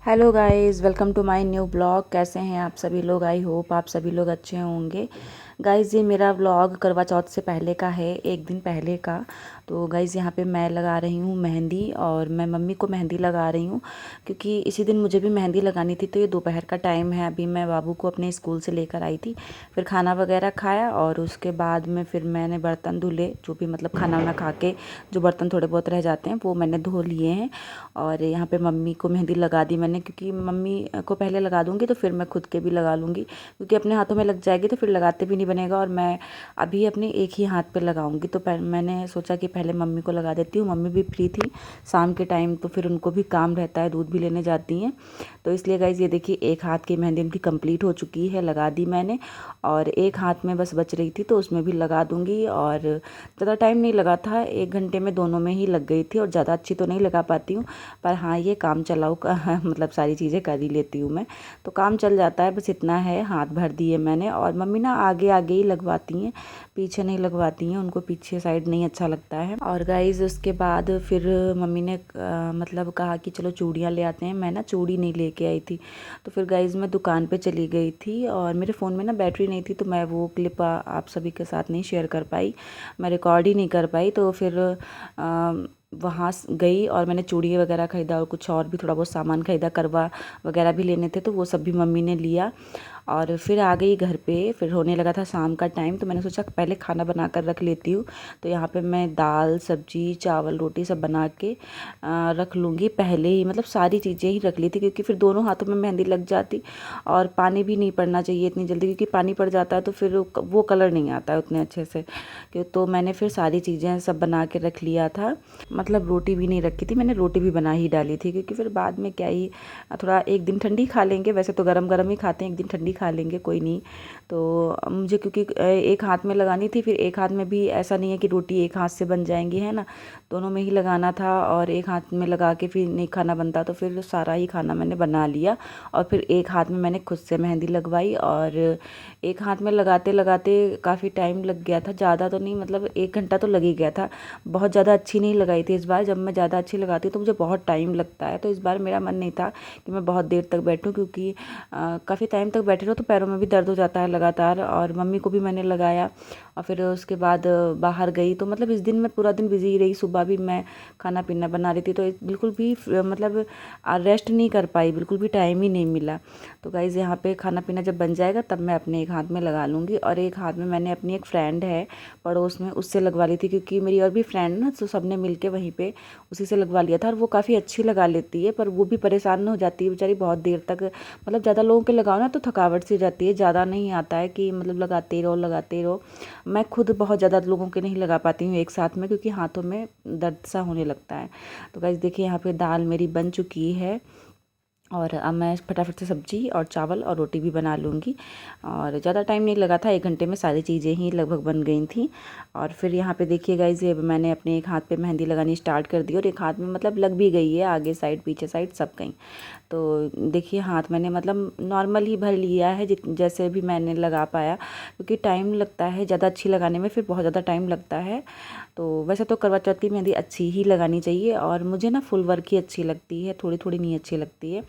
Hello guys, welcome to my new blog. कैसे हैं आप सभी लोग? आई होप आप सभी लोग अच्छे होंगे। गाइस, ये मेरा व्लॉग करवा चौथ से पहले का है, एक दिन पहले का। तो गाइस, यहाँ पे मैं लगा रही हूँ मेहंदी और मैं मम्मी को मेहंदी लगा रही हूँ क्योंकि इसी दिन मुझे भी मेहंदी लगानी थी। तो ये दोपहर का टाइम है, अभी मैं बाबू को अपने स्कूल से लेकर आई थी, फिर खाना वगैरह खाया और उसके बाद में फिर मैंने बर्तन धुले, जो भी मतलब खाना वाना खा के जो बर्तन थोड़े बहुत रह जाते हैं वो मैंने धो लिए हैं। और यहाँ पे मम्मी को मेहंदी लगा दी मैंने, क्योंकि मम्मी को पहले लगा दूंगी तो फिर मैं खुद के भी लगा लूँगी, क्योंकि अपने हाथों में लग जाएगी तो फिर लगाते भी नहीं बनेगा। और मैं अभी अपने एक ही हाथ पे लगाऊंगी, तो मैंने सोचा कि पहले मम्मी को लगा देती हूँ। मम्मी भी फ्री थी शाम के टाइम, तो फिर उनको भी काम रहता है, दूध भी लेने जाती हैं। तो इसलिए गाइज़, ये देखिए एक हाथ की मेहंदी उनकी कंप्लीट हो चुकी है, लगा दी मैंने। और एक हाथ में बस बच रही थी तो उसमें भी लगा दूंगी। और ज़्यादा टाइम नहीं लगा था, 1 घंटे में दोनों में ही लग गई थी। और ज़्यादा अच्छी तो नहीं लगा पाती हूँ, पर हाँ, ये काम चलाऊ का मतलब सारी चीज़ें कर ही लेती हूँ मैं, तो काम चल जाता है। बस इतना है, हाथ भर दिए मैंने। और मम्मी ना आगे आगे ही लगवाती हैं, पीछे नहीं लगवाती हैं, उनको पीछे साइड नहीं अच्छा लगता है। और गाइज़, उसके बाद फिर मम्मी ने मतलब कहा कि चलो चूड़ियाँ ले आते हैं। मैं ना चूड़ी नहीं लेके आई थी, तो फिर गाइज़ मैं दुकान पे चली गई थी और मेरे फ़ोन में ना बैटरी नहीं थी, तो मैं वो क्लिप आप सभी के साथ नहीं शेयर कर पाई, मैं रिकॉर्ड ही नहीं कर पाई। तो फिर वहाँ गई और मैंने चूड़ी वगैरह ख़रीदा और कुछ और भी थोड़ा बहुत सामान ख़रीदा, करवा वगैरह भी लेने थे, तो वो सब भी मम्मी ने लिया। और फिर आ गई घर पे। फिर होने लगा था शाम का टाइम, तो मैंने सोचा पहले खाना बना कर रख लेती हूँ। तो यहाँ पे मैं दाल सब्जी चावल रोटी सब बना के रख लूँगी पहले ही, मतलब सारी चीज़ें ही रख ली थी, क्योंकि फिर दोनों हाथों में मेहंदी लग जाती। और पानी भी नहीं पड़ना चाहिए इतनी जल्दी, क्योंकि पानी पड़ जाता है तो फिर वो कलर नहीं आता है उतने अच्छे से। तो मैंने फिर सारी चीज़ें सब बना के रख लिया था। मतलब रोटी भी नहीं रखी थी मैंने, रोटी भी बना ही डाली थी, क्योंकि फिर बाद में क्या ही, थोड़ा एक दिन ठंडी खा लेंगे, वैसे तो गरम गरम ही खाते हैं, एक दिन ठंडी खा लेंगे, कोई नहीं। तो मुझे क्योंकि एक हाथ में लगानी थी, फिर एक हाथ में भी ऐसा नहीं है कि रोटी एक हाथ से बन जाएंगी, है ना, दोनों में ही लगाना था। और एक हाथ में लगा के फिर नहीं खाना बनता, तो फिर सारा ही खाना मैंने बना लिया। और फिर एक हाथ में मैंने खुद से मेहंदी लगवाई, और एक हाथ में लगाते लगाते काफ़ी टाइम लग गया था, ज़्यादा तो नहीं, मतलब 1 घंटा तो लग ही गया था। बहुत ज़्यादा अच्छी नहीं लगाई थी इस बार, जब मैं ज़्यादा अच्छी लगाती हूँ तो मुझे बहुत टाइम लगता है। तो इस बार मेरा मन नहीं था कि मैं बहुत देर तक बैठूँ, क्योंकि काफ़ी टाइम तक बैठे रहो तो पैरों में भी दर्द हो जाता है लगातार। और मम्मी को भी मैंने लगाया और फिर उसके बाद बाहर गई। तो मतलब इस दिन मैं पूरा दिन बिजी रही, सुबह भी मैं खाना पीना बना रही थी, तो बिल्कुल भी मतलब रेस्ट नहीं कर पाई, बिल्कुल भी टाइम ही नहीं मिला। तो गाइज़, यहाँ पे खाना पीना जब बन जाएगा तब मैं अपने एक हाथ में लगा लूँगी। और एक हाथ में मैंने अपनी एक फ्रेंड है पड़ोस में, उससे लगवा ली थी, क्योंकि मेरी और भी फ्रेंड ना, तो सबने मिल के वहीं पे उसी से लगवा लिया था। और वो काफ़ी अच्छी लगा लेती है, पर वो भी परेशान हो जाती है बेचारी बहुत देर तक, मतलब ज़्यादा लोगों के लगाओ ना तो थकावट सी हो जाती है, ज़्यादा नहीं आता है कि मतलब लगाते रहो लगाते रहो। मैं खुद बहुत ज़्यादा लोगों के नहीं लगा पाती हूँ एक साथ में, क्योंकि हाथों में दर्द सा होने लगता है। तो गाइस देखिए, यहाँ पे दाल मेरी बन चुकी है और अब मैं फटाफट से सब्जी और चावल और रोटी भी बना लूँगी। और ज़्यादा टाइम नहीं लगा था, 1 घंटे में सारी चीज़ें ही लगभग बन गई थी। और फिर यहाँ पे देखिए गाइस, ये मैंने अपने एक हाथ पे मेहंदी लगानी स्टार्ट कर दी और एक हाथ में मतलब लग भी गई है, आगे साइड पीछे साइड सब कहीं। तो देखिए, हाथ मैंने मतलब नॉर्मल ही भर लिया है, जैसे भी मैंने लगा पाया, क्योंकि टाइम लगता है ज़्यादा अच्छी लगाने में, फिर बहुत ज़्यादा टाइम लगता है। तो वैसे तो करवा चौथ की मेहंदी अच्छी ही लगानी चाहिए, और मुझे ना फुल वर्क ही अच्छी लगती है, थोड़ी थोड़ी नहीं अच्छी लगती है।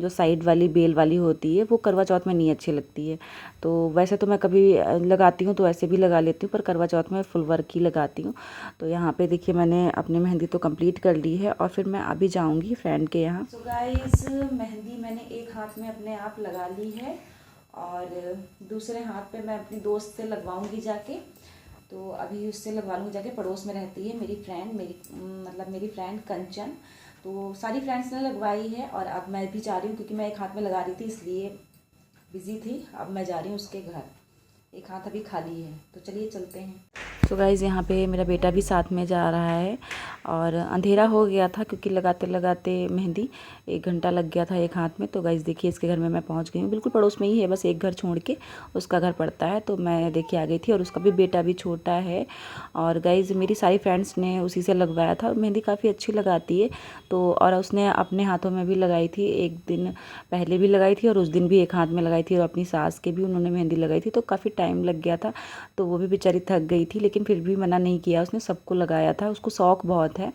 जो साइड वाली बेल वाली होती है वो करवा चौथ में नहीं अच्छी लगती है। तो वैसे तो मैं कभी लगाती हूँ तो ऐसे भी लगा लेती हूँ, पर करवा चौथ में फुल वर्क ही लगाती हूँ। तो यहाँ पे देखिए, मैंने अपनी मेहंदी तो कंप्लीट कर ली है और फिर मैं अभी जाऊँगी फ्रेंड के यहाँ। सो गाइस, मेहंदी मैंने एक हाथ में अपने आप लगा ली है और दूसरे हाथ पे मैं अपनी दोस्त से लगवाऊंगी जाके। तो अभी उससे लगवा लूँगी जाके, पड़ोस में रहती है मेरी फ्रेंड, मेरी फ्रेंड कंचन। तो सारी फ्रेंड्स ने लगवाई है और अब मैं भी जा रही हूँ, क्योंकि मैं एक हाथ में लगा रही थी इसलिए बिज़ी थी। अब मैं जा रही हूँ उसके घर, एक हाथ अभी खाली है, तो चलिए चलते हैं। तो गाइज़, यहाँ पे मेरा बेटा भी साथ में जा रहा है और अंधेरा हो गया था, क्योंकि लगाते लगाते मेहंदी 1 घंटा लग गया था एक हाथ में। तो गाइज़ देखिए, इसके घर में मैं पहुँच गई हूँ, बिल्कुल पड़ोस में ही है, बस एक घर छोड़ के उसका घर पड़ता है। तो मैं देखिए आ गई थी, और उसका भी बेटा भी छोटा है। और गाइज़, मेरी सारी फ्रेंड्स ने उसी से लगवाया था, और मेहंदी काफ़ी अच्छी लगाती है। तो और उसने अपने हाथों में भी लगाई थी, एक दिन पहले भी लगाई थी और उस दिन भी एक हाथ में लगाई थी, और अपनी सास के भी उन्होंने मेहंदी लगाई थी। तो काफ़ी टाइम लग गया था, तो वो भी बेचारी थक गई थी, लेकिन फिर भी मना नहीं किया उसने, सबको लगाया था, उसको शौक़ बहुत है।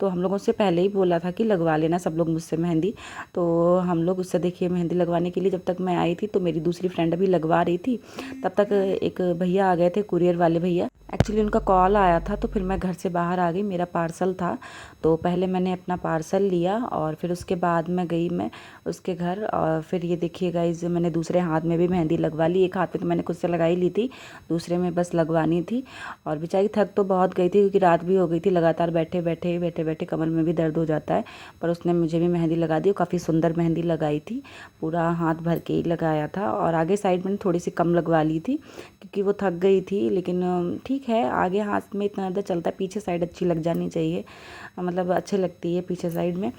तो हम लोगों से पहले ही बोला था कि लगवा लेना सब लोग मुझसे मेहंदी। तो हम लोग उससे देखिए मेहंदी लगवाने के लिए, जब तक मैं आई थी तो मेरी दूसरी फ्रेंड भी लगवा रही थी, तब तक एक भैया आ गए थे, कुरियर वाले भैया। एक्चुअली उनका कॉल आया था तो फिर मैं घर से बाहर आ गई, मेरा पार्सल था। तो पहले मैंने अपना पार्सल लिया और फिर उसके बाद मैं गई मैं उसके घर। और फिर ये देखिए गाइज, मैंने दूसरे हाथ में भी मेहंदी लगवा ली। एक हाथ पे तो मैंने खुद से लगा ही ली थी, दूसरे में बस लगवानी थी। और बेचारी थक तो बहुत गई थी क्योंकि रात भी हो गई थी, लगातार बैठे बैठे कमर में भी दर्द हो जाता है। पर उसने मुझे भी मेहंदी लगा दी, काफ़ी सुंदर मेहंदी लगाई थी, पूरा हाथ भर के ही लगाया था। और आगे साइड मैंने थोड़ी सी कम लगवा ली थी क्योंकि वो थक गई थी। लेकिन ठीक है, आगे हाथ में इतना दर्द चलता है, पीछे साइड अच्छी लग जानी चाहिए, मतलब अच्छी लगती है पीछे साइड में।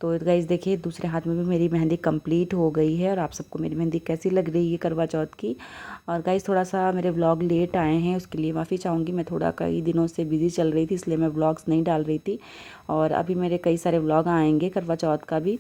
तो गाइस देखिए, दूसरे हाथ में भी मेरी मेहंदी कंप्लीट हो गई है। और आप सबको मेरी मेहंदी कैसी लग रही है करवा चौथ की। और गाइस थोड़ा सा मेरे व्लॉग लेट आए हैं, उसके लिए माफ़ी चाहूँगी। मैं थोड़ा कई दिनों से बिज़ी चल रही थी, इसलिए मैं व्लॉग्स नहीं डाल रही थी। और अभी मेरे कई सारे व्लॉग आएंगे करवा चौथ का भी,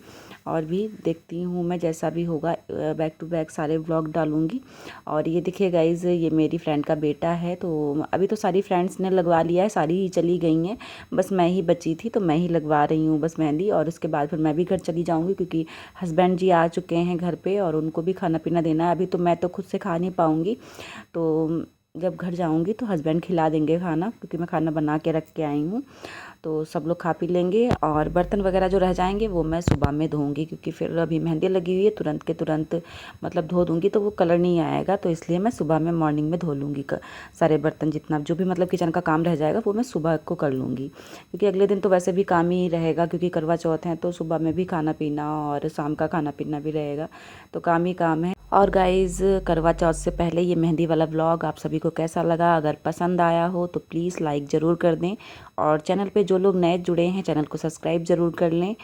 और भी देखती हूँ मैं, जैसा भी होगा बैक टू बैक सारे व्लॉग डालूँगी। और ये देखिए गाइज़, ये मेरी फ्रेंड का बेटा है। तो अभी तो सारी फ्रेंड्स ने लगवा लिया है, सारी ही चली गई हैं, बस मैं ही बची थी, तो मैं ही लगवा रही हूँ बस मेहंदी। और उसके बाद फिर मैं भी घर चली जाऊँगी क्योंकि हस्बैंड जी आ चुके हैं घर पे और उनको भी खाना पीना देना है। अभी तो मैं तो खुद से खा नहीं पाऊँगी, तो जब घर जाऊँगी तो हस्बैंड खिला देंगे खाना, क्योंकि मैं खाना बना के रख के आई हूँ। तो सब लोग खा पी लेंगे और बर्तन वगैरह जो रह जाएंगे वो मैं सुबह में धोऊंगी, क्योंकि फिर अभी मेहंदी लगी हुई है, तुरंत के तुरंत मतलब धो दूंगी तो वो कलर नहीं आएगा। तो इसलिए मैं सुबह में मॉर्निंग में धो लूँगी सारे बर्तन, जितना जो भी मतलब किचन का काम रह जाएगा वो मैं सुबह को कर लूँगी, क्योंकि अगले दिन तो वैसे भी काम ही रहेगा, क्योंकि करवा चौथ है तो सुबह में भी खाना पीना और शाम का खाना पीना भी रहेगा, तो काम ही काम है। और गाइज़, करवा चौथ से पहले ये मेहंदी वाला व्लॉग आप सभी को कैसा लगा? अगर पसंद आया हो तो प्लीज़ लाइक ज़रूर कर दें, और चैनल पे जो लोग नए जुड़े हैं चैनल को सब्सक्राइब ज़रूर कर लें,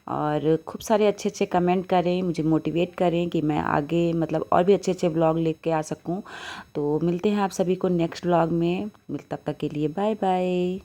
और खूब सारे अच्छे अच्छे कमेंट करें, मुझे मोटिवेट करें कि मैं आगे मतलब और भी अच्छे अच्छे व्लॉग लेके आ सकूं। तो मिलते हैं आप सभी को नेक्स्ट व्लॉग में, तब तक के लिए बाय बाय।